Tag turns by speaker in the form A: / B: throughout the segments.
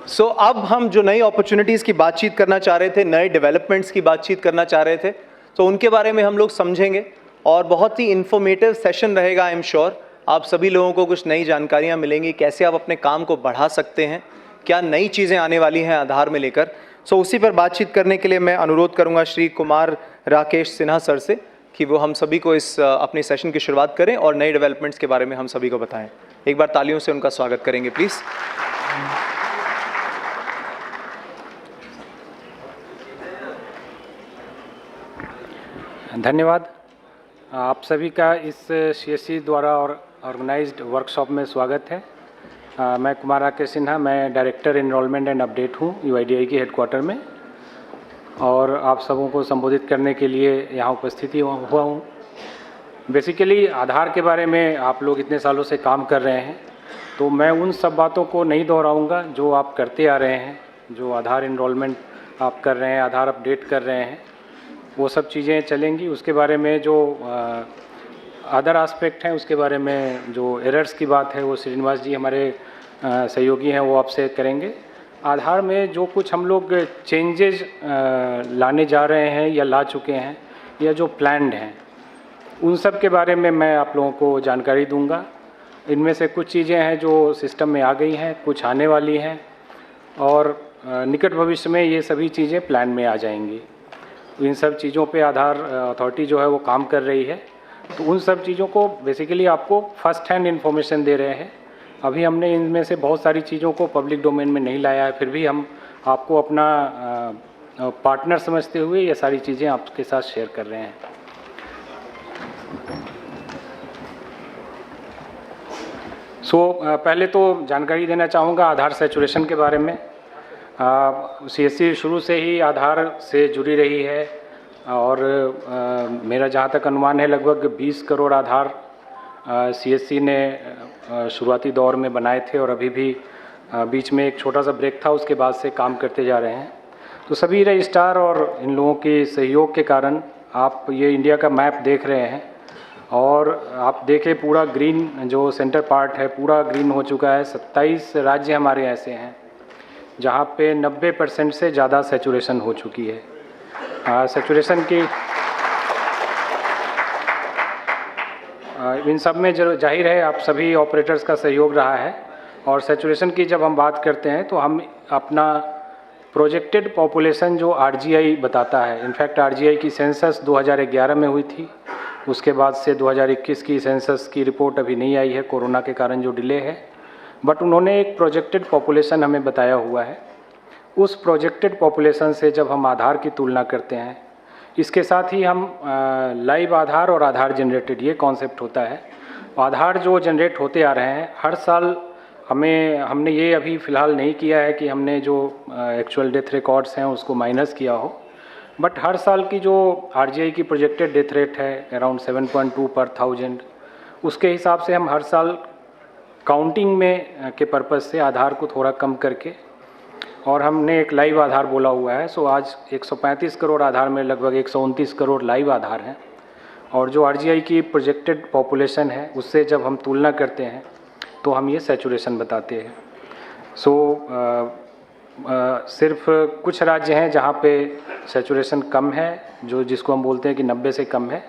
A: अब हम जो नई अपॉर्चुनिटीज़ की बातचीत करना चाह रहे थे, नए डेवलपमेंट्स की बातचीत करना चाह रहे थे, तो उनके बारे में हम लोग समझेंगे और बहुत ही इन्फॉर्मेटिव सेशन रहेगा। आई एम श्योर आप सभी लोगों को कुछ नई जानकारियां मिलेंगी, कैसे आप अपने काम को बढ़ा सकते हैं, क्या नई चीज़ें आने वाली हैं आधार में लेकर। उसी पर बातचीत करने के लिए मैं अनुरोध करूंगा श्री कुमार राकेश सिन्हा सर से कि वो हम सभी को इस अपने सेशन की शुरुआत करें और नए डेवलपमेंट्स के बारे में हम सभी को बताएं। एक बार तालियों से उनका स्वागत करेंगे प्लीज़।
B: धन्यवाद। आप सभी का इस सीएससी द्वारा ऑर्गेनाइज्ड वर्कशॉप में स्वागत है। मैं कुमार राकेश सिन्हा, मैं डायरेक्टर एनरोलमेंट एंड अपडेट हूँ यूआईडीआई के हेडक्वार्टर में, और आप सबों को संबोधित करने के लिए यहाँ उपस्थित हुआ हूँ। बेसिकली आधार के बारे में आप लोग इतने सालों से काम कर रहे हैं, तो मैं उन सब बातों को नहीं दोहराऊँगा जो आप करते आ रहे हैं। जो आधार एनरोलमेंट आप कर रहे हैं, आधार अपडेट कर रहे हैं, वो सब चीज़ें चलेंगी। उसके बारे में जो अदर एस्पेक्ट हैं, उसके बारे में जो एरर्स की बात है, वो श्रीनिवास जी हमारे सहयोगी हैं, वो आपसे करेंगे। आधार में जो कुछ हम लोग चेंजेस लाने जा रहे हैं या ला चुके हैं या जो प्लान्ड हैं, उन सब के बारे में मैं आप लोगों को जानकारी दूंगा। इनमें से कुछ चीज़ें हैं जो सिस्टम में आ गई हैं, कुछ आने वाली हैं, और निकट भविष्य में ये सभी चीज़ें प्लान में आ जाएंगी। इन सब चीज़ों पे आधार अथॉरिटी जो है वो काम कर रही है, तो उन सब चीज़ों को बेसिकली आपको फर्स्ट हैंड इन्फॉर्मेशन दे रहे हैं। अभी हमने इनमें से बहुत सारी चीज़ों को पब्लिक डोमेन में नहीं लाया है, फिर भी हम आपको अपना पार्टनर समझते हुए ये सारी चीज़ें आपके साथ शेयर कर रहे हैं। पहले तो जानकारी देना चाहूँगा आधार सैचुरेशन के बारे में। सीएससी शुरू से ही आधार से जुड़ी रही है, और मेरा जहाँ तक अनुमान है लगभग 20 करोड़ आधार सीएससी ने शुरुआती दौर में बनाए थे, और अभी भी बीच में एक छोटा सा ब्रेक था, उसके बाद से काम करते जा रहे हैं। तो सभी रजिस्ट्रार और इन लोगों के सहयोग के कारण आप ये इंडिया का मैप देख रहे हैं, और आप देखें पूरा ग्रीन, जो सेंटर पार्ट है पूरा ग्रीन हो चुका है। 27 राज्य हमारे ऐसे हैं जहाँ पे 90% से ज़्यादा सैचुरेशन हो चुकी है। सैचुरेशन की इन सब में जाहिर है आप सभी ऑपरेटर्स का सहयोग रहा है। और सैचुरेशन की जब हम बात करते हैं तो हम अपना प्रोजेक्टेड पॉपुलेशन जो आरजीआई बताता है, इनफैक्ट आरजीआई की सेंसस 2011 में हुई थी, उसके बाद से 2021 की सेंसस की रिपोर्ट अभी नहीं आई है, कोरोना के कारण जो डिले है, बट उन्होंने एक प्रोजेक्टेड पॉपुलेशन हमें बताया हुआ है। उस प्रोजेक्टेड पॉपुलेशन से जब हम आधार की तुलना करते हैं, इसके साथ ही हम लाइव आधार और आधार जनरेटेड, ये कॉन्सेप्ट होता है। आधार जो जनरेट होते आ रहे हैं हर साल, हमने ये अभी फ़िलहाल नहीं किया है कि हमने जो एक्चुअल डेथ रिकॉर्ड्स हैं उसको माइनस किया हो, बट हर साल की जो आरजीआई की प्रोजेक्टेड डेथ रेट है अराउंड 7.2 पर 1000, उसके हिसाब से हम हर साल काउंटिंग में के पर्पज़ से आधार को थोड़ा कम करके, और हमने एक लाइव आधार बोला हुआ है। आज 135 करोड़ आधार में लगभग 129 करोड़ लाइव आधार हैं, और जो आरजीआई की प्रोजेक्टेड पॉपुलेशन है उससे जब हम तुलना करते हैं तो हम ये सैचुरेशन बताते हैं। सिर्फ कुछ राज्य हैं जहाँ पे सैचुरेशन कम है, जिसको हम बोलते हैं कि 90 से कम है।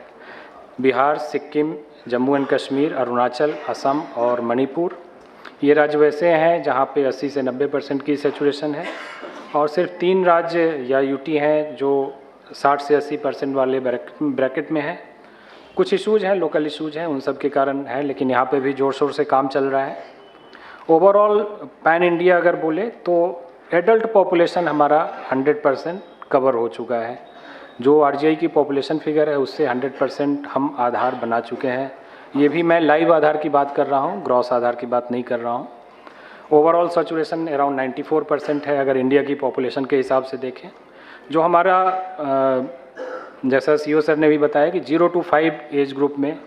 B: बिहार, सिक्किम, जम्मू एंड कश्मीर, अरुणाचल, असम और मणिपुर, ये राज्य वैसे हैं जहाँ पे 80 से 90% की सैचुरेशन है, और सिर्फ 3 राज्य या यूटी हैं जो 60 से 80% वाले ब्रैकेट में हैं। कुछ इशूज़ हैं, लोकल इशूज़ हैं, उन सब के कारण है, लेकिन यहाँ पे भी ज़ोर शोर से काम चल रहा है। ओवरऑल पैन इंडिया अगर बोले तो एडल्ट पॉपुलेशन हमारा 100% कवर हो चुका है। जो आरजीआई की पॉपुलेशन फिगर है उससे 100% हम आधार बना चुके हैं। ये भी मैं लाइव आधार की बात कर रहा हूँ, ग्रॉस आधार की बात नहीं कर रहा हूँ। ओवरऑल सैचुरेशन अराउंड 94% है अगर इंडिया की पॉपुलेशन के हिसाब से देखें। जो हमारा जैसा सीईओ सर ने भी बताया कि 0 to 5 एज ग्रुप में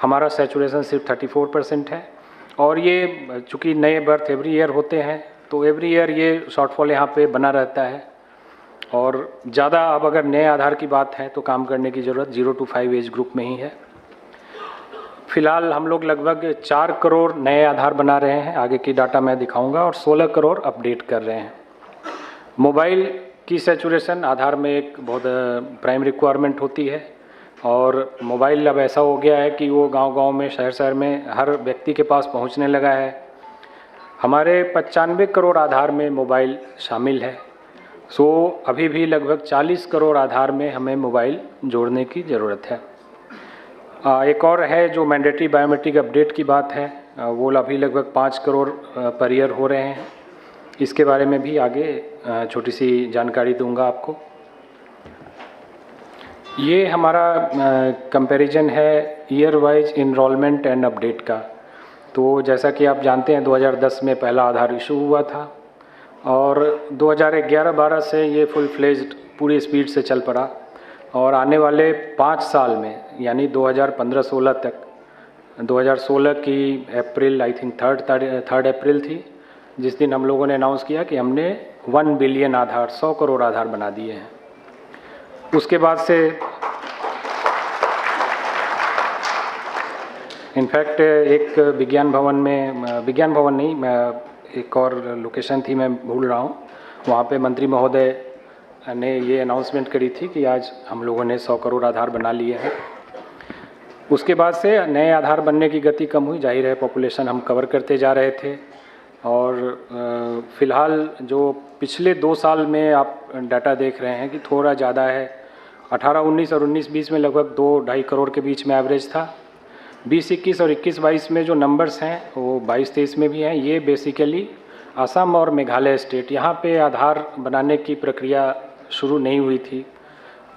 B: हमारा सैचुरेशन सिर्फ 34% है, और ये चूँकि नए बर्थ एवरी ईयर होते हैं तो एवरी ईयर ये शॉर्टफॉल यहाँ पे बना रहता है, और ज़्यादा अब अगर नए आधार की बात है तो काम करने की ज़रूरत 0 to 5 एज ग्रुप में ही है। फिलहाल हम लोग लगभग 4 करोड़ नए आधार बना रहे हैं, आगे की डाटा मैं दिखाऊंगा, और 16 करोड़ अपडेट कर रहे हैं। मोबाइल की सैचुरेशन आधार में एक बहुत प्राइम रिक्वायरमेंट होती है, और मोबाइल अब ऐसा हो गया है कि वो गांव-गांव में, शहर-शहर में हर व्यक्ति के पास पहुंचने लगा है। हमारे 95 करोड़ आधार में मोबाइल शामिल है। सो अभी भी लगभग 40 करोड़ आधार में हमें मोबाइल जोड़ने की ज़रूरत है। एक और है जो मैंडेटरी बायोमेट्रिक अपडेट की बात है, वो अभी लगभग 5 करोड़ पर ईयर हो रहे हैं। इसके बारे में भी आगे छोटी सी जानकारी दूंगा आपको। ये हमारा कंपैरिजन है year wise enrolment and update का। तो जैसा कि आप जानते हैं 2010 में पहला आधार इशू हुआ था, और 2011-12 से ये फुल फ्लेज्ड पूरी स्पीड से चल पड़ा, और आने वाले 5 साल में यानी 2015-16 तक, 2016 की अप्रैल, आई थिंक 3 अप्रैल थी, जिस दिन हम लोगों ने अनाउंस किया कि हमने 1 बिलियन आधार, 100 करोड़ आधार बना दिए हैं। उसके बाद से इनफैक्ट एक विज्ञान भवन नहीं, एक और लोकेशन थी, मैं भूल रहा हूँ, वहाँ पे मंत्री महोदय ने ये अनाउंसमेंट करी थी कि आज हम लोगों ने 100 करोड़ आधार बना लिए हैं। उसके बाद से नए आधार बनने की गति कम हुई, जाहिर है पॉपुलेशन हम कवर करते जा रहे थे, और फ़िलहाल जो पिछले 2 साल में आप डाटा देख रहे हैं कि थोड़ा ज़्यादा है। 18-19 और 19-20 में लगभग 2-2.5 करोड़ के बीच में एवरेज था। 20-21 और 21-22 में जो नंबर्स हैं वो 22-23 में भी हैं। ये बेसिकली असम और मेघालय स्टेट, यहाँ पे आधार बनाने की प्रक्रिया शुरू नहीं हुई थी।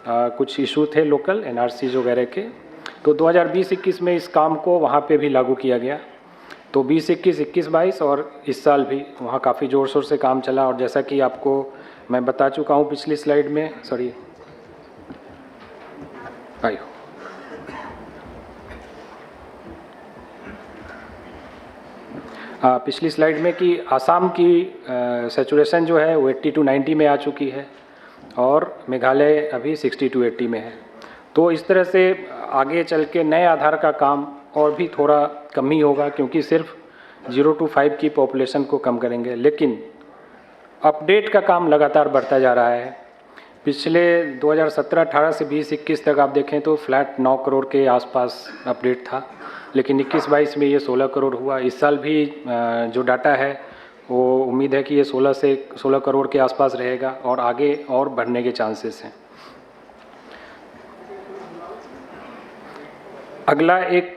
B: कुछ इशू थे लोकल NRCs वगैरह के, तो 2020-21 में इस काम को वहाँ पे भी लागू किया गया। तो 20-21, 21-22 और इस साल भी वहाँ काफ़ी ज़ोर शोर से काम चला, और जैसा कि आपको मैं बता चुका हूँ पिछली स्लाइड में, पिछली स्लाइड में कि आसाम की सैचुरेशन जो है वो 80-90 में आ चुकी है, और मेघालय अभी 60-80 में है। तो इस तरह से आगे चल के नए आधार का काम और भी थोड़ा कम ही होगा, क्योंकि सिर्फ 0 to 5 की पॉपुलेशन को कम करेंगे, लेकिन अपडेट का काम लगातार बढ़ता जा रहा है। पिछले 2017-18 से 20-21 तक आप देखें तो फ्लैट 9 करोड़ के आसपास अपडेट था, लेकिन 21-22 में ये 16 करोड़ हुआ। इस साल भी जो डाटा है वो उम्मीद है कि ये 16 करोड़ के आसपास रहेगा, और आगे और बढ़ने के चांसेस हैं। अगला एक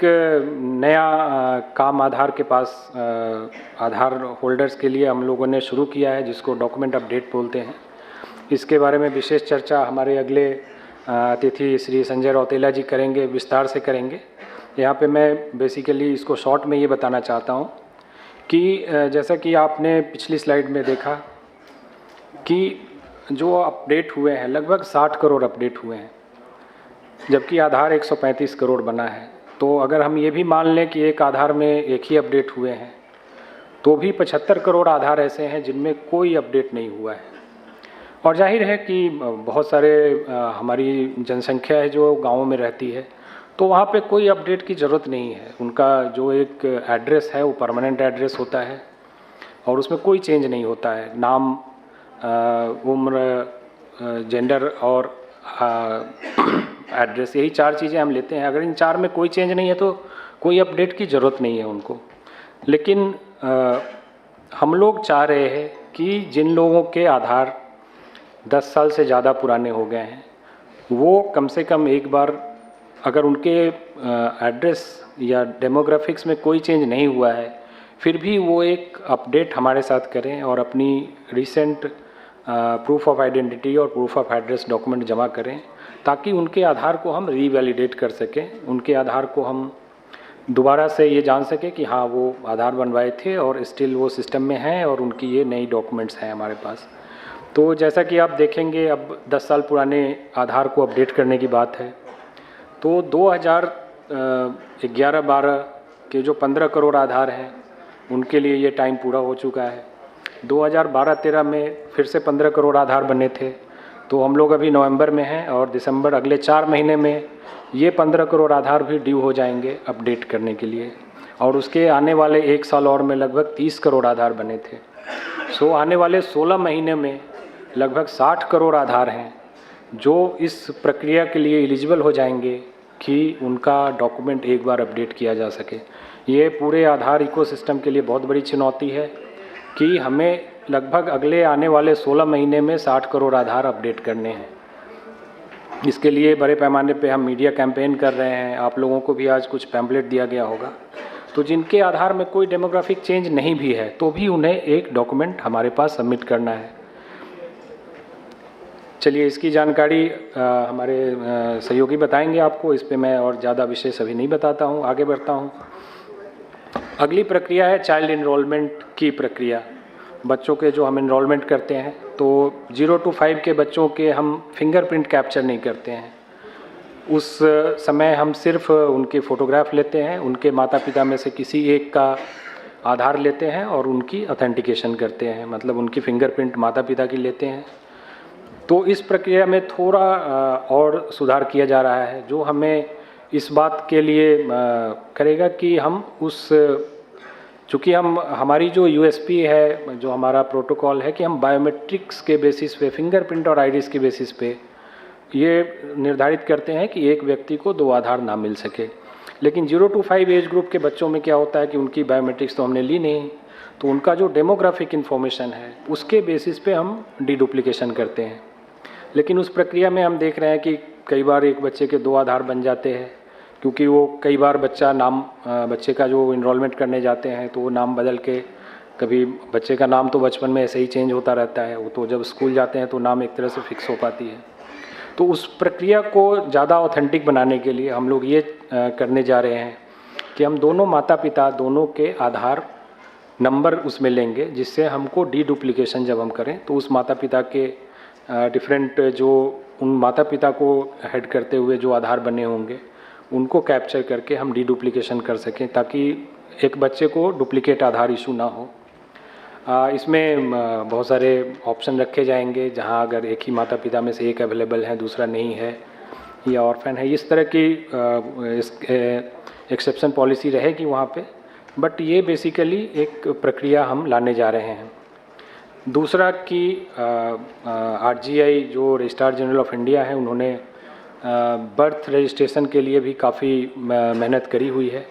B: नया काम आधार के पास आधार होल्डर्स के लिए हम लोगों ने शुरू किया है, जिसको डॉक्यूमेंट अपडेट बोलते हैं। इसके बारे में विशेष चर्चा हमारे अगले अतिथि श्री संजय रौतेला जी करेंगे, विस्तार से करेंगे। यहाँ पे मैं बेसिकली इसको शॉर्ट में ये बताना चाहता हूँ कि जैसा कि आपने पिछली स्लाइड में देखा कि जो अपडेट हुए हैं लगभग 60 करोड़ अपडेट हुए हैं, जबकि आधार 135 करोड़ बना है। तो अगर हम ये भी मान लें कि एक आधार में एक ही अपडेट हुए हैं, तो भी 75 करोड़ आधार ऐसे हैं जिनमें कोई अपडेट नहीं हुआ है। और जाहिर है कि बहुत सारे हमारी जनसंख्या है जो गाँवों में रहती है, तो वहाँ पे कोई अपडेट की ज़रूरत नहीं है। उनका जो एक एड्रेस है वो परमानेंट एड्रेस होता है, और उसमें कोई चेंज नहीं होता है। नाम, उम्र, जेंडर और एड्रेस, यही 4 चीज़ें हम लेते हैं। अगर इन 4 में कोई चेंज नहीं है तो कोई अपडेट की ज़रूरत नहीं है उनको। लेकिन हम लोग चाह रहे हैं कि जिन लोगों के आधार 10 साल से ज़्यादा पुराने हो गए हैं, वो कम से कम एक बार, अगर उनके एड्रेस या डेमोग्राफिक्स में कोई चेंज नहीं हुआ है, फिर भी वो एक अपडेट हमारे साथ करें और अपनी रिसेंट प्रूफ ऑफ आइडेंटिटी और प्रूफ ऑफ एड्रेस डॉक्यूमेंट जमा करें, ताकि उनके आधार को हम रीवैलिडेट कर सकें, उनके आधार को हम दोबारा से ये जान सकें कि हाँ वो आधार बनवाए थे और स्टिल वो सिस्टम में हैं और उनकी ये नई डॉक्यूमेंट्स हैं हमारे पास। तो जैसा कि आप देखेंगे, अब 10 साल पुराने आधार को अपडेट करने की बात है, तो 2011-12 के जो 15 करोड़ आधार हैं उनके लिए ये टाइम पूरा हो चुका है। 2012-13 में फिर से 15 करोड़ आधार बने थे, तो हम लोग अभी नवंबर में हैं और दिसंबर अगले 4 महीने में ये 15 करोड़ आधार भी ड्यू हो जाएंगे अपडेट करने के लिए, और उसके आने वाले 1 साल और में लगभग 30 करोड़ आधार बने थे। सो आने वाले 16 महीने में लगभग 60 करोड़ आधार हैं जो इस प्रक्रिया के लिए एलिजिबल हो जाएंगे कि उनका डॉक्यूमेंट एक बार अपडेट किया जा सके। ये पूरे आधार इकोसिस्टम के लिए बहुत बड़ी चुनौती है कि हमें लगभग अगले आने वाले 16 महीने में 60 करोड़ आधार अपडेट करने हैं। इसके लिए बड़े पैमाने पे हम मीडिया कैंपेन कर रहे हैं। आप लोगों को भी आज कुछ पैम्पलेट दिया गया होगा। तो जिनके आधार में कोई डेमोग्राफिक चेंज नहीं भी है तो भी उन्हें एक डॉक्यूमेंट हमारे पास सबमिट करना है। चलिए इसकी जानकारी हमारे सहयोगी बताएंगे आपको। इस पे मैं और ज़्यादा विशेष अभी नहीं बताता हूँ, आगे बढ़ता हूँ। अगली प्रक्रिया है चाइल्ड इनरोलमेंट की प्रक्रिया। बच्चों के जो हम इनरोलमेंट करते हैं तो 0 to 5 के बच्चों के हम फिंगरप्रिंट कैप्चर नहीं करते हैं। उस समय हम सिर्फ उनकी फ़ोटोग्राफ लेते हैं, उनके माता पिता में से किसी एक का आधार लेते हैं और उनकी ऑथेंटिकेशन करते हैं, मतलब उनकी फिंगरप्रिंट माता पिता की लेते हैं। तो इस प्रक्रिया में थोड़ा और सुधार किया जा रहा है, जो हमें इस बात के लिए करेगा कि हम उस, चूँकि हमारी जो यूएसपी है, जो हमारा प्रोटोकॉल है कि हम बायोमेट्रिक्स के बेसिस पे, फिंगरप्रिंट और आईरिस के बेसिस पे ये निर्धारित करते हैं कि एक व्यक्ति को 2 आधार ना मिल सके। लेकिन 0 to 5 एज ग्रुप के बच्चों में क्या होता है कि उनकी बायोमेट्रिक्स तो हमने ली नहीं, तो उनका जो डेमोग्राफिक इन्फॉर्मेशन है उसके बेसिस पे हम डीडुप्लीकेशन करते हैं। लेकिन उस प्रक्रिया में हम देख रहे हैं कि कई बार एक बच्चे के 2 आधार बन जाते हैं, क्योंकि वो कई बार बच्चे का जो इनरोलमेंट करने जाते हैं तो वो नाम बदल के, कभी बच्चे का नाम तो बचपन में ऐसे ही चेंज होता रहता है, वो तो जब स्कूल जाते हैं तो नाम एक तरह से फिक्स हो पाती है। तो उस प्रक्रिया को ज़्यादा ऑथेंटिक बनाने के लिए हम लोग ये करने जा रहे हैं कि हम दोनों माता पिता दोनों के आधार नंबर उसमें लेंगे, जिससे हमको डीडुप्लीकेशन जब हम करें तो उस माता पिता के डिफरेंट जो उन माता पिता को हेड करते हुए जो आधार बने होंगे उनको कैप्चर करके हम डीडुप्लीकेशन कर सकें, ताकि एक बच्चे को डुप्लीकेट आधार इशू ना हो। इसमें बहुत सारे ऑप्शन रखे जाएंगे, जहां अगर एक ही माता पिता में से एक अवेलेबल है, दूसरा नहीं है या ऑर्फन है, इस तरह की एक्सेप्शन पॉलिसी रहेगी वहाँ पे। बट ये बेसिकली एक प्रक्रिया हम लाने जा रहे हैं। दूसरा कि आरजीआई जो रजिस्ट्रार जनरल ऑफ इंडिया है, उन्होंने बर्थ रजिस्ट्रेशन के लिए भी काफ़ी मेहनत करी हुई है।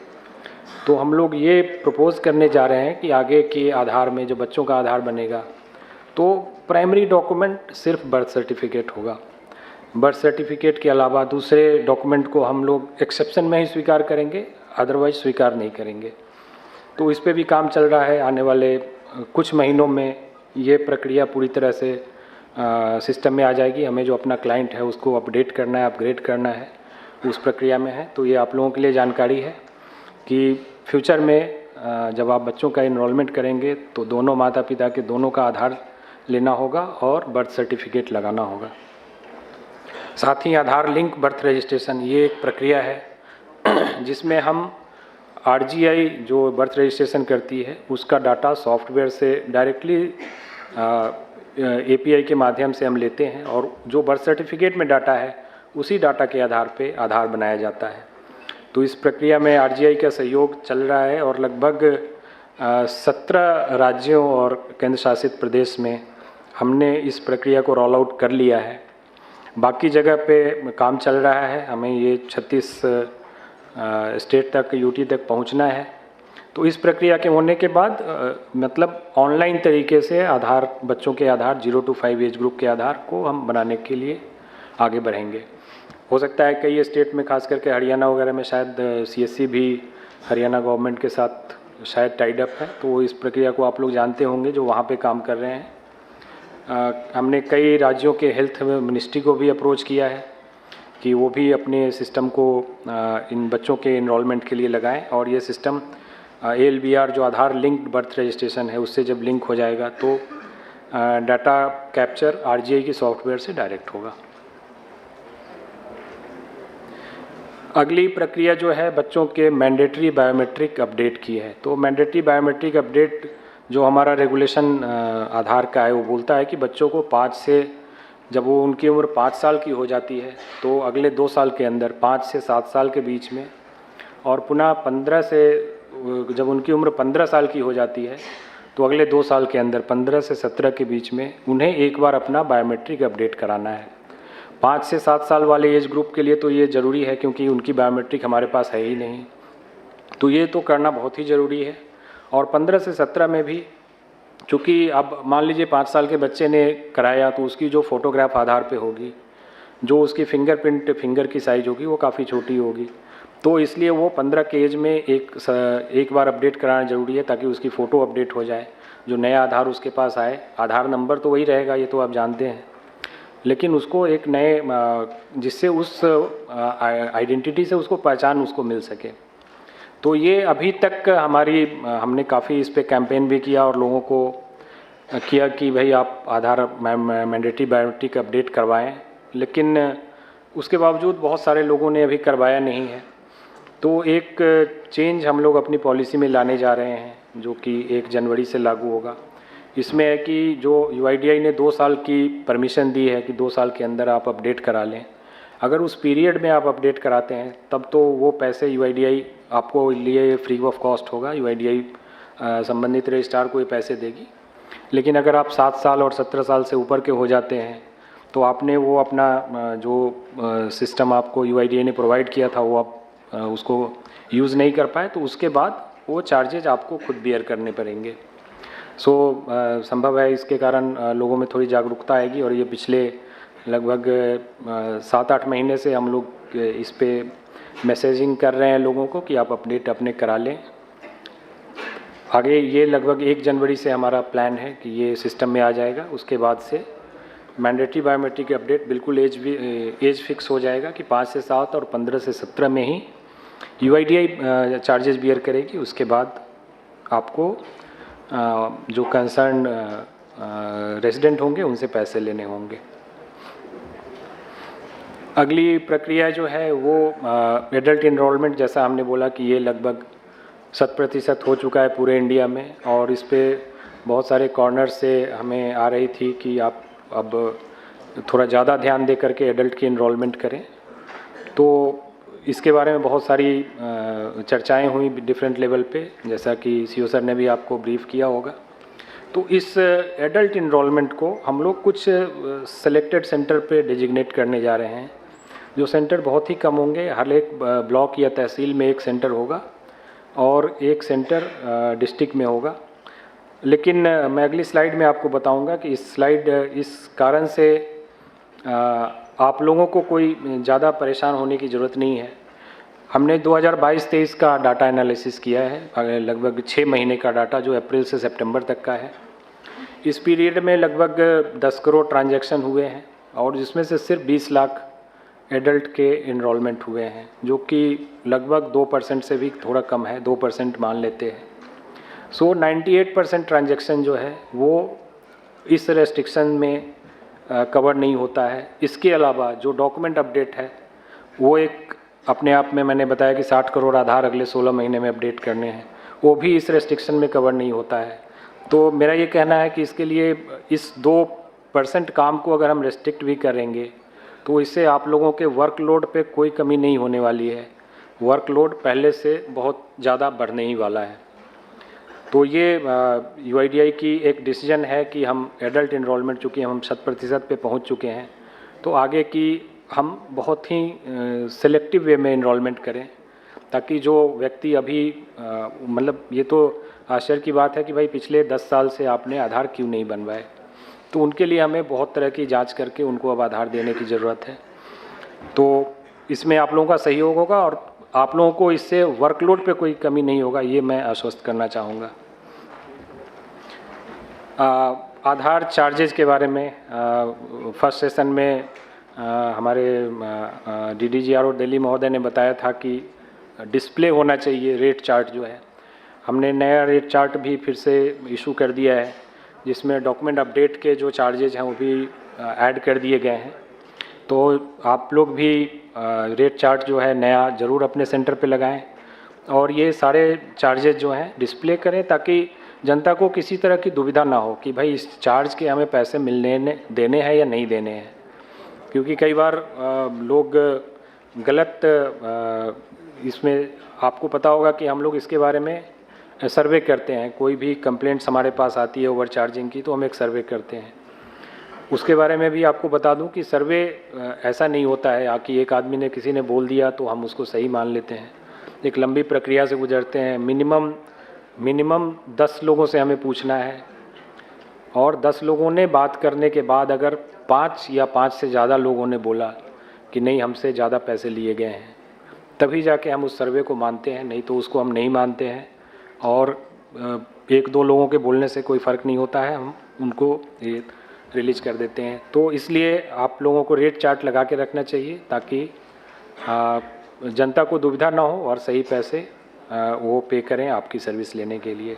B: तो हम लोग ये प्रपोज़ करने जा रहे हैं कि आगे के आधार में जो बच्चों का आधार बनेगा तो प्राइमरी डॉक्यूमेंट सिर्फ बर्थ सर्टिफिकेट होगा। बर्थ सर्टिफिकेट के अलावा दूसरे डॉक्यूमेंट को हम लोग एक्सेप्शन में ही स्वीकार करेंगे, अदरवाइज स्वीकार नहीं करेंगे। तो इस पे भी काम चल रहा है। आने वाले कुछ महीनों में ये प्रक्रिया पूरी तरह से सिस्टम में आ जाएगी। हमें जो अपना क्लाइंट है उसको अपडेट करना है, अपग्रेड करना है, उस प्रक्रिया में है। तो ये आप लोगों के लिए जानकारी है कि फ्यूचर में जब आप बच्चों का इनरोलमेंट करेंगे तो दोनों माता पिता के दोनों का आधार लेना होगा और बर्थ सर्टिफिकेट लगाना होगा। साथ ही आधार लिंक बर्थ रजिस्ट्रेशन ये एक प्रक्रिया है जिसमें हम आरजीआई जो बर्थ रजिस्ट्रेशन करती है उसका डाटा सॉफ्टवेयर से डायरेक्टली एपीआई के माध्यम से हम लेते हैं, और जो बर्थ सर्टिफिकेट में डाटा है उसी डाटा के आधार पे आधार बनाया जाता है। तो इस प्रक्रिया में आरजीआई का सहयोग चल रहा है और लगभग 17 राज्यों और केंद्र शासित प्रदेश में हमने इस प्रक्रिया को रोल आउट कर लिया है। बाकी जगह पे काम चल रहा है। हमें ये 36 स्टेट तक, यूटी तक पहुंचना है। तो इस प्रक्रिया के होने के बाद मतलब ऑनलाइन तरीके से आधार, बच्चों के आधार 0 to 5 एज ग्रुप के आधार को हम बनाने के लिए आगे बढ़ेंगे। हो सकता है कई स्टेट में, खास करके हरियाणा वगैरह में शायद सीएससी भी हरियाणा गवर्नमेंट के साथ शायद टाइड अप है, तो इस प्रक्रिया को आप लोग जानते होंगे जो वहाँ पे काम कर रहे हैं। हमने कई राज्यों के हेल्थ मिनिस्ट्री को भी अप्रोच किया है कि वो भी अपने सिस्टम को इन बच्चों के इनरोलमेंट के लिए लगाएं, और ये सिस्टम ALBR जो आधार लिंक्ड बर्थ रजिस्ट्रेशन है उससे जब लिंक हो जाएगा तो डाटा कैप्चर आरजीआई की सॉफ्टवेयर से डायरेक्ट होगा। अगली प्रक्रिया जो है बच्चों के मैंडेटरी बायोमेट्रिक अपडेट की है। तो मैंडेटरी बायोमेट्रिक अपडेट जो हमारा रेगुलेशन आधार का है वो बोलता है कि बच्चों को 5 से जब वो उनकी उम्र 5 साल की हो जाती है तो अगले 2 साल के अंदर 5 से 7 साल के बीच में, और पुनः 15 से जब उनकी उम्र 15 साल की हो जाती है तो अगले 2 साल के अंदर 15 से 17 के बीच में उन्हें एक बार अपना बायोमेट्रिक अपडेट कराना है। 5 से 7 साल वाले एज ग्रुप के लिए तो ये ज़रूरी है क्योंकि उनकी बायोमेट्रिक हमारे पास है ही नहीं, तो ये तो करना बहुत ही ज़रूरी है। और 15 से 17 में भी, चूँकि अब मान लीजिए 5 साल के बच्चे ने कराया तो उसकी जो फ़ोटोग्राफ आधार पे होगी, जो उसकी फिंगरप्रिंट फिंगर की साइज़ होगी वो काफ़ी छोटी होगी, तो इसलिए वो 15 के एज में एक बार अपडेट कराना ज़रूरी है ताकि उसकी फ़ोटो अपडेट हो जाए, जो नया आधार उसके पास आए। आधार नंबर तो वही रहेगा, ये तो आप जानते हैं, लेकिन उसको एक नए जिससे उस आइडेंटिटी से उसको पहचान उसको मिल सके। तो ये अभी तक हमने काफ़ी इस पे कैंपेन भी किया और लोगों को किया कि भाई आप आधार मैंडेटरी बायोमेट्रिक अपडेट करवाएं, लेकिन उसके बावजूद बहुत सारे लोगों ने अभी करवाया नहीं है। तो एक चेंज हम लोग अपनी पॉलिसी में लाने जा रहे हैं जो कि 1 जनवरी से लागू होगा। इसमें है कि जो UIDAI ने 2 साल की परमिशन दी है कि 2 साल के अंदर आप अपडेट करा लें, अगर उस पीरियड में आप अपडेट कराते हैं तब तो वो पैसे UIDAI आपको लिए फ्री ऑफ कॉस्ट होगा, UIDAI संबंधित रजिस्ट्रार को ये पैसे देगी। लेकिन अगर आप 7 साल और 17 साल से ऊपर के हो जाते हैं तो आपने वो अपना जो सिस्टम आपको UIDAI ने प्रोवाइड किया था वो आप उसको यूज़ नहीं कर पाए, तो उसके बाद वो चार्जेज आपको खुद बियर करने पड़ेंगे। संभव है इसके कारण लोगों में थोड़ी जागरूकता आएगी, और ये पिछले लगभग 7-8 महीने से हम लोग इस पे मैसेजिंग कर रहे हैं लोगों को कि आप अपडेट अपने करा लें। आगे ये लगभग 1 जनवरी से हमारा प्लान है कि ये सिस्टम में आ जाएगा। उसके बाद से मैंडेटरी बायोमेट्रिक अपडेट बिल्कुल एज फिक्स हो जाएगा कि 5 से 7 और 15 से 17 में ही UIDAI चार्जेस बियर करेगी। उसके बाद आपको जो कंसर्न रेजिडेंट होंगे उनसे पैसे लेने होंगे। अगली प्रक्रिया जो है वो एडल्ट इनरोलमेंट, जैसा हमने बोला कि ये लगभग 100% हो चुका है पूरे इंडिया में, और इस पे बहुत सारे कॉर्नर से हमें आ रही थी कि आप अब थोड़ा ज़्यादा ध्यान दे करके एडल्ट की इनरोलमेंट करें। तो इसके बारे में बहुत सारी चर्चाएं हुई डिफरेंट लेवल पे, जैसा कि CO सर ने भी आपको ब्रीफ किया होगा। तो इस एडल्ट इनरोलमेंट को हम लोग कुछ सेलेक्टेड सेंटर पे डिजिग्नेट करने जा रहे हैं, जो सेंटर बहुत ही कम होंगे। हर एक ब्लॉक या तहसील में 1 सेंटर होगा और 1 सेंटर डिस्ट्रिक्ट में होगा। लेकिन मैं अगली स्लाइड में आपको बताऊंगा कि इस कारण से आप लोगों को कोई ज़्यादा परेशान होने की ज़रूरत नहीं है। हमने 2022-23 का डाटा एनालिसिस किया है, लगभग 6 महीने का डाटा जो अप्रैल से सितंबर तक का है। इस पीरियड में लगभग 10 करोड़ ट्रांजैक्शन हुए हैं, और जिसमें से सिर्फ 20 लाख एडल्ट के इनरोलमेंट हुए हैं, जो कि लगभग 2% से भी थोड़ा कम है, 2% मान लेते हैं। 98% ट्रांजैक्शन जो है वो इस रेस्ट्रिक्शन में कवर नहीं होता है। इसके अलावा जो डॉक्यूमेंट अपडेट है वो एक अपने आप में, मैंने बताया कि 60 करोड़ आधार अगले 16 महीने में अपडेट करने हैं, वो भी इस रेस्ट्रिक्शन में कवर नहीं होता है। तो मेरा ये कहना है कि इसके लिए इस 2% काम को अगर हम रेस्ट्रिक्ट भी करेंगे तो इससे आप लोगों के वर्कलोड पे कोई कमी नहीं होने वाली है। वर्कलोड पहले से बहुत ज़्यादा बढ़ने ही वाला है। तो ये UIDAI की एक डिसीजन है कि हम एडल्ट इनरोलमेंट, चूँकि हम 100% पे पहुंच चुके हैं, तो आगे की हम बहुत ही सिलेक्टिव वे में इनरोलमेंट करें, ताकि जो व्यक्ति अभी मतलब ये तो आश्चर्य की बात है कि भाई पिछले 10 साल से आपने आधार क्यों नहीं बनवाए, तो उनके लिए हमें बहुत तरह की जांच करके उनको अब आधार देने की ज़रूरत है। तो इसमें आप लोगों का सहयोग होगा और आप लोगों को इससे वर्कलोड पे कोई कमी नहीं होगा, ये मैं आश्वस्त करना चाहूँगा। आधार चार्जेज के बारे में फर्स्ट सेशन में हमारे DDGRO दिल्ली महोदय ने बताया था कि डिस्प्ले होना चाहिए रेट चार्ट जो है। हमने नया रेट चार्ट भी फिर से इशू कर दिया है, जिसमें डॉक्यूमेंट अपडेट के जो चार्जेज हैं वो भी ऐड कर दिए गए हैं। तो आप लोग भी रेट चार्ट जो है नया ज़रूर अपने सेंटर पे लगाएं, और ये सारे चार्जेज जो हैं डिस्प्ले करें, ताकि जनता को किसी तरह की दुविधा ना हो कि भाई इस चार्ज के हमें पैसे देने हैं या नहीं देने हैं। क्योंकि कई बार लोग गलत इसमें आपको पता होगा कि हम लोग इसके बारे में सर्वे करते हैं। कोई भी कंप्लेंट्स हमारे पास आती है ओवर चार्जिंग की तो हम एक सर्वे करते हैं। उसके बारे में भी आपको बता दूं कि सर्वे ऐसा नहीं होता है कि एक आदमी ने किसी ने बोल दिया तो हम उसको सही मान लेते हैं। एक लंबी प्रक्रिया से गुजरते हैं। मिनिमम 10 लोगों से हमें पूछना है और 10 लोगों ने बात करने के बाद अगर 5 या 5 से ज़्यादा लोगों ने बोला कि नहीं हमसे ज़्यादा पैसे लिए गए हैं, तभी जाके हम उस सर्वे को मानते हैं, नहीं तो उसको हम नहीं मानते हैं। और 1-2 लोगों के बोलने से कोई फ़र्क नहीं होता है, हम उनको ये रिलीज कर देते हैं। तो इसलिए आप लोगों को रेट चार्ट लगा के रखना चाहिए ताकि जनता को दुविधा ना हो और सही पैसे वो पे करें आपकी सर्विस लेने के लिए।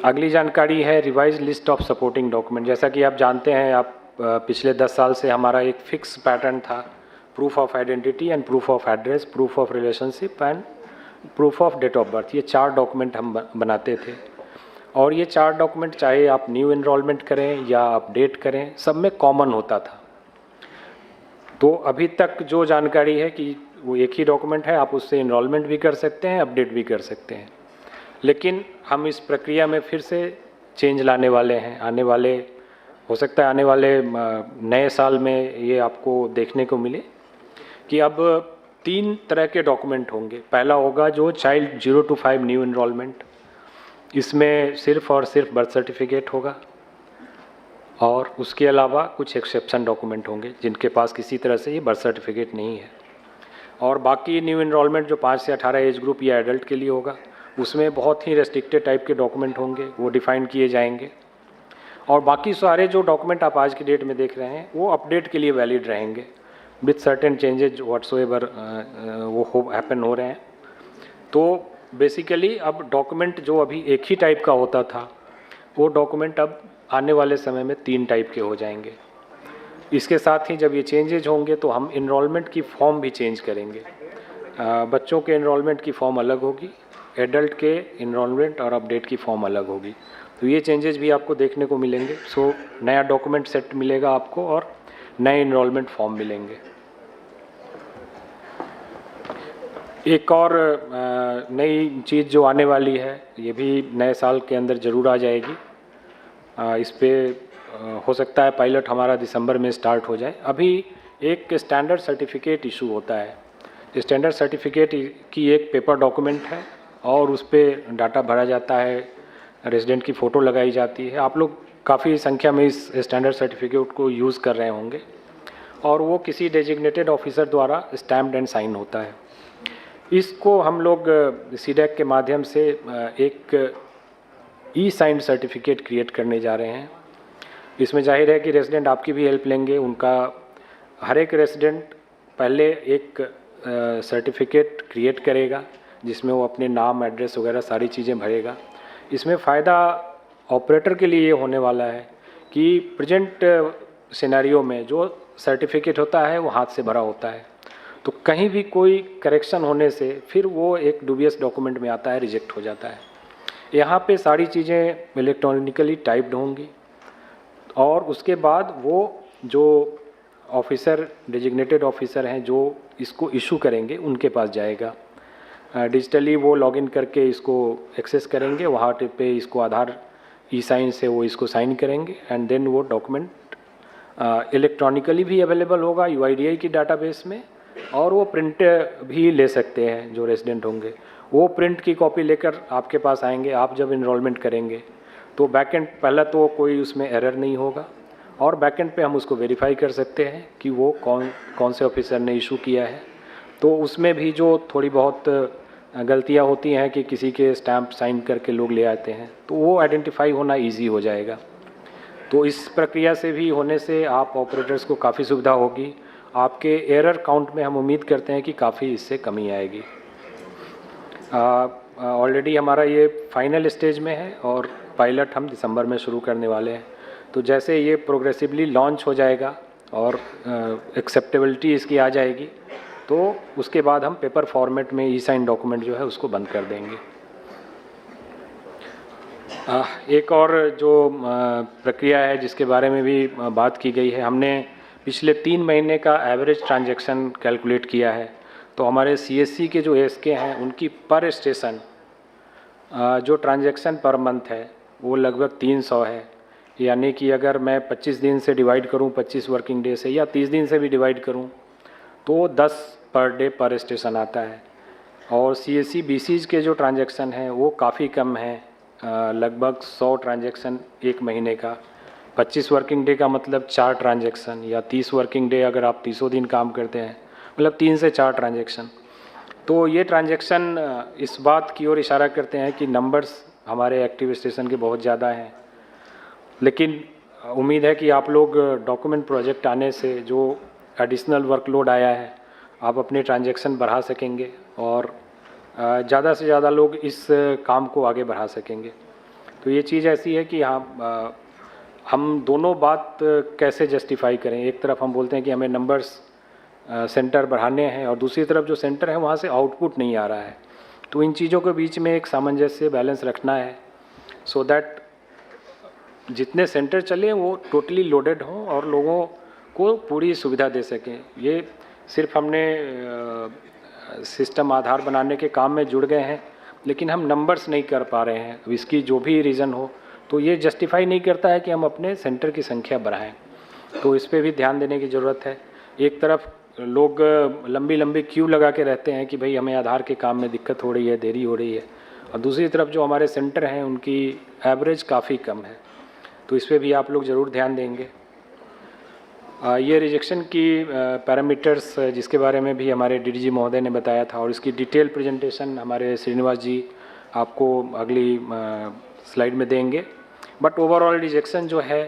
B: अगली जानकारी है revise list of supporting document. जैसा कि आप जानते हैं, आप पिछले 10 साल से हमारा एक फिक्स पैटर्न था, proof of identity and proof of address, proof of relationship and proof of date of birth. ये 4 डॉक्यूमेंट हम बनाते थे और ये 4 डॉक्यूमेंट चाहे आप न्यू एनरोलमेंट करें या अपडेट करें, सब में कॉमन होता था। तो अभी तक जो जानकारी है कि वो एक ही डॉक्यूमेंट है, आप उससे एनरोलमेंट भी कर सकते हैं, अपडेट भी कर सकते हैं। लेकिन हम इस प्रक्रिया में फिर से चेंज लाने वाले हैं। हो सकता है आने वाले नए साल में ये आपको देखने को मिले कि अब 3 तरह के डॉक्यूमेंट होंगे। पहला होगा जो चाइल्ड 0 to 5 न्यू एनरोलमेंट, इसमें सिर्फ और सिर्फ बर्थ सर्टिफिकेट होगा और उसके अलावा कुछ एक्सेप्शन डॉक्यूमेंट होंगे जिनके पास किसी तरह से ये बर्थ सर्टिफिकेट नहीं है। और बाकी न्यू एनरोलमेंट जो 5 से 18 एज ग्रुप या एडल्ट के लिए होगा, उसमें बहुत ही रेस्ट्रिक्टेड टाइप के डॉक्यूमेंट होंगे, वो डिफाइन किए जाएंगे। और बाकी सारे जो डॉक्यूमेंट आप आज की डेट में देख रहे हैं वो अपडेट के लिए वैलिड रहेंगे विथ सर्टेन चेंजेज व्हाट्सोएवर वो हैपन हो रहे हैं। तो बेसिकली अब डॉक्यूमेंट जो अभी एक ही टाइप का होता था, वो डॉक्यूमेंट अब आने वाले समय में 3 टाइप के हो जाएंगे। इसके साथ ही जब ये चेंजेज होंगे तो हम इनरोलमेंट की फॉर्म भी चेंज करेंगे। बच्चों के इनरोलमेंट की फॉर्म अलग होगी, एडल्ट के इनरोलमेंट और अपडेट की फॉर्म अलग होगी। तो ये चेंजेस भी आपको देखने को मिलेंगे। सो नया डॉक्यूमेंट सेट मिलेगा आपको और नए इनरोलमेंट फॉर्म मिलेंगे। एक और नई चीज़ जो आने वाली है, ये भी नए साल के अंदर ज़रूर आ जाएगी। इस पे हो सकता है पायलट हमारा दिसंबर में स्टार्ट हो जाए। अभी एक स्टैंडर्ड सर्टिफिकेट इशू होता है। स्टैंडर्ड सर्टिफिकेट की एक पेपर डॉक्यूमेंट है और उस पर डाटा भरा जाता है, रेजिडेंट की फ़ोटो लगाई जाती है। आप लोग काफ़ी संख्या में इस स्टैंडर्ड सर्टिफिकेट को यूज़ कर रहे होंगे और वो किसी डेजिग्नेटेड ऑफिसर द्वारा स्टैम्प्ड एंड साइन होता है। इसको हम लोग सीडैक के माध्यम से एक ई साइन सर्टिफिकेट क्रिएट करने जा रहे हैं। इसमें जाहिर है कि रेजिडेंट आपकी भी हेल्प लेंगे। उनका हर एक रेजिडेंट पहले एक सर्टिफिकेट क्रिएट करेगा जिसमें वो अपने नाम, एड्रेस वगैरह सारी चीज़ें भरेगा। इसमें फ़ायदा ऑपरेटर के लिए ये होने वाला है कि प्रेजेंट सिनेरियो में जो सर्टिफिकेट होता है वो हाथ से भरा होता है, तो कहीं भी कोई करेक्शन होने से फिर वो एक डूबियस डॉक्यूमेंट में आता है, रिजेक्ट हो जाता है। यहाँ पे सारी चीज़ें इलेक्ट्रॉनिकली टाइप्ड होंगी और उसके बाद वो जो ऑफिसर, डेजिग्नेटेड ऑफिसर हैं जो इसको इशू करेंगे, उनके पास जाएगा। डिजिटली वो लॉगिन करके इसको एक्सेस करेंगे, वहाँ पे इसको आधार ई साइन से वो इसको साइन करेंगे एंड देन वो डॉक्यूमेंट इलेक्ट्रॉनिकली भी अवेलेबल होगा UIDAI की डाटाबेस में, और वो प्रिंट भी ले सकते हैं जो रेजिडेंट होंगे। वो प्रिंट की कॉपी लेकर आपके पास आएंगे। आप जब इनरोलमेंट करेंगे तो बैकएंड पहला तो कोई उसमें एरर नहीं होगा और बैकएंड पे हम उसको वेरीफाई कर सकते हैं कि वो कौन से ऑफिसर ने इशू किया है। तो उसमें भी जो थोड़ी बहुत गलतियां होती हैं कि किसी के स्टैंप साइन करके लोग ले आते हैं, तो वो आइडेंटिफाई होना ईजी हो जाएगा। तो इस प्रक्रिया से भी होने से आप ऑपरेटर्स को काफ़ी सुविधा होगी। आपके एरर काउंट में हम उम्मीद करते हैं कि काफ़ी इससे कमी आएगी। ऑलरेडी हमारा ये फाइनल स्टेज में है और पायलट हम दिसंबर में शुरू करने वाले हैं। तो जैसे ये प्रोग्रेसिवली लॉन्च हो जाएगा और एक्सेप्टेबिलिटी इसकी आ जाएगी, तो उसके बाद हम पेपर फॉर्मेट में ई साइन डॉक्यूमेंट जो है उसको बंद कर देंगे। एक और जो प्रक्रिया है जिसके बारे में भी बात की गई है, हमने पिछले 3 महीने का एवरेज ट्रांजैक्शन कैलकुलेट किया है। तो हमारे सीएससी के जो एएसके हैं उनकी पर स्टेशन जो ट्रांजैक्शन पर मंथ है वो लगभग 300 है। यानी कि अगर मैं 25 दिन से डिवाइड करूं, 25 वर्किंग डे से, या 30 दिन से भी डिवाइड करूं, तो 10 पर डे पर स्टेशन आता है। और सीएससी बीसीज के जो ट्रांजैक्शन हैं वो काफ़ी कम है, लगभग 100 ट्रांजैक्शन एक महीने का। 25 वर्किंग डे का मतलब 4 ट्रांजैक्शन, या 30 वर्किंग डे अगर आप 30 दिन काम करते हैं मतलब 3 से 4 ट्रांजैक्शन। तो ये ट्रांजैक्शन इस बात की ओर इशारा करते हैं कि नंबर्स हमारे एक्टिव स्टेशन के बहुत ज़्यादा हैं। लेकिन उम्मीद है कि आप लोग डॉक्यूमेंट प्रोजेक्ट आने से जो एडिशनल वर्कलोड आया है आप अपने ट्रांजैक्शन बढ़ा सकेंगे और ज़्यादा से ज़्यादा लोग इस काम को आगे बढ़ा सकेंगे। तो ये चीज़ ऐसी है कि हम दोनों बात कैसे जस्टिफाई करें। एक तरफ हम बोलते हैं कि हमें नंबर्स सेंटर बढ़ाने हैं और दूसरी तरफ जो सेंटर है वहाँ से आउटपुट नहीं आ रहा है। तो इन चीज़ों के बीच में एक सामंजस्य बैलेंस रखना है सो दैट जितने सेंटर चले वो टोटली लोडेड हों और लोगों को पूरी सुविधा दे सकें। ये सिर्फ हमने सिस्टम आधार बनाने के काम में जुड़ गए हैं, लेकिन हम नंबर्स नहीं कर पा रहे हैं। अब इसकी जो भी रीज़न हो तो ये जस्टिफाई नहीं करता है कि हम अपने सेंटर की संख्या बढ़ाएं। तो इस पर भी ध्यान देने की ज़रूरत है। एक तरफ लोग लंबी लंबी क्यू लगा के रहते हैं कि भाई हमें आधार के काम में दिक्कत हो रही है, देरी हो रही है, और दूसरी तरफ जो हमारे सेंटर हैं उनकी एवरेज काफ़ी कम है। तो इस पर भी आप लोग ज़रूर ध्यान देंगे। ये रिजेक्शन की पैरामीटर्स जिसके बारे में भी हमारे डीडीजी महोदय ने बताया था, और इसकी डिटेल प्रेजेंटेशन हमारे श्रीनिवास जी आपको अगली स्लाइड में देंगे। बट ओवरऑल रिजेक्शन जो है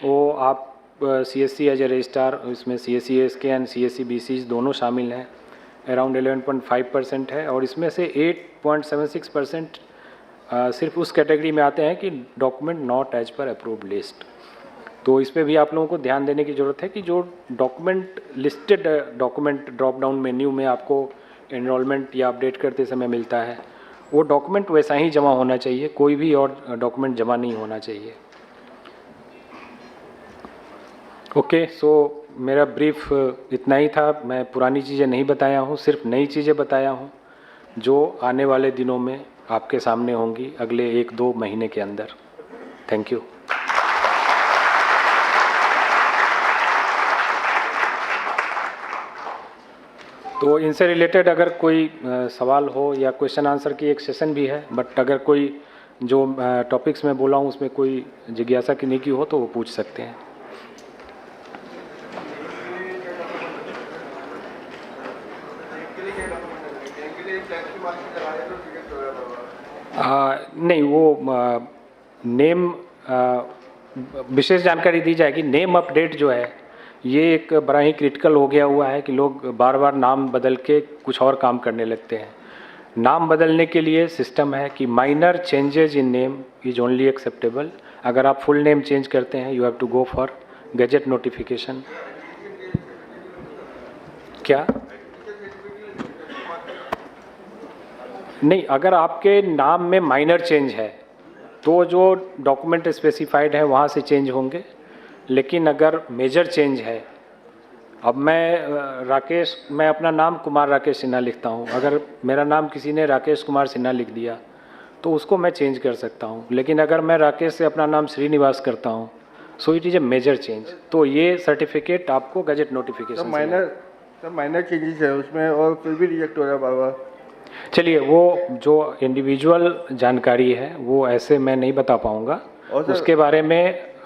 B: वो आप सीएससी एज ए रजिस्ट्रार, इसमें सीएससी एएसके एंड सीएससी बीसीज दोनों शामिल हैं, अराउंड 11.5% है। और इसमें से 8.76% सिर्फ उस कैटेगरी में आते हैं कि document not as per approved list. तो इस पर भी आप लोगों को ध्यान देने की ज़रूरत है कि जो document listed document drop down menu में आपको एनरोलमेंट या अपडेट करते समय मिलता है, वो डॉक्यूमेंट वैसा ही जमा होना चाहिए, कोई भी और डॉक्यूमेंट जमा नहीं होना चाहिए। ओके, सो मेरा ब्रीफ इतना ही था। मैं पुरानी चीज़ें नहीं बताया हूँ, सिर्फ नई चीज़ें बताया हूँ जो आने वाले दिनों में आपके सामने होंगी अगले 1-2 महीने के अंदर। Thank you. तो इनसे रिलेटेड अगर कोई सवाल हो या क्वेश्चन आंसर की एक सेशन भी है, बट अगर कोई जो टॉपिक्स मैं बोला हूँ उसमें कोई जिज्ञासा की हो तो वो पूछ सकते हैं। नहीं, वो नेम विशेष जानकारी दी जाएगी। नेम अपडेट जो है ये एक बड़ा ही क्रिटिकल हो गया हुआ है कि लोग बार बार नाम बदल के कुछ और काम करने लगते हैं। नाम बदलने के लिए सिस्टम है कि minor changes in name is only acceptable. अगर आप फुल नेम चेंज करते हैं you have to go for gazette notification. क्या नहीं, अगर आपके नाम में माइनर चेंज है तो जो डॉक्यूमेंट स्पेसिफाइड है वहाँ से चेंज होंगे। लेकिन अगर मेजर चेंज है, अब मैं अपना नाम कुमार राकेश सिन्हा लिखता हूँ, अगर मेरा नाम किसी ने राकेश कुमार सिन्हा लिख दिया तो उसको मैं चेंज कर सकता हूँ। लेकिन अगर मैं राकेश से अपना नाम श्रीनिवास करता हूँ so it is a major change, तो ये सर्टिफिकेट आपको गैजेट नोटिफिकेशन।
C: माइनर चेंजेस है उसमें और फिर भी रिजेक्ट हो रहा है बार बार।
B: चलिए, वो जो इंडिविजुअल जानकारी है वो ऐसे मैं नहीं बता पाऊँगा, उसके बारे में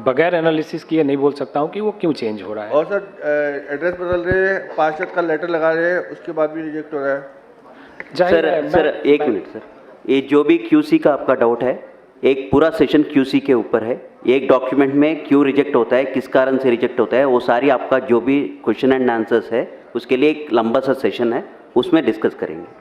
B: बगैर एनालिसिस किए नहीं बोल सकता हूँ कि वो क्यों चेंज हो रहा है।
C: और सर एड्रेस बदल रहे हैं, पार्षद का लेटर लगा रहे हैं, उसके बाद भी रिजेक्ट हो रहा है।
D: सर एक मिनट सर, ये जो भी क्यूसी का आपका डाउट है, एक पूरा सेशन क्यूसी के ऊपर है। एक डॉक्यूमेंट में क्यों रिजेक्ट होता है, किस कारण से रिजेक्ट होता है, वो सारी आपका जो भी क्वेश्चन एंड आंसर्स है उसके लिए एक लंबा सा सेशन है, उसमें डिस्कस करेंगे।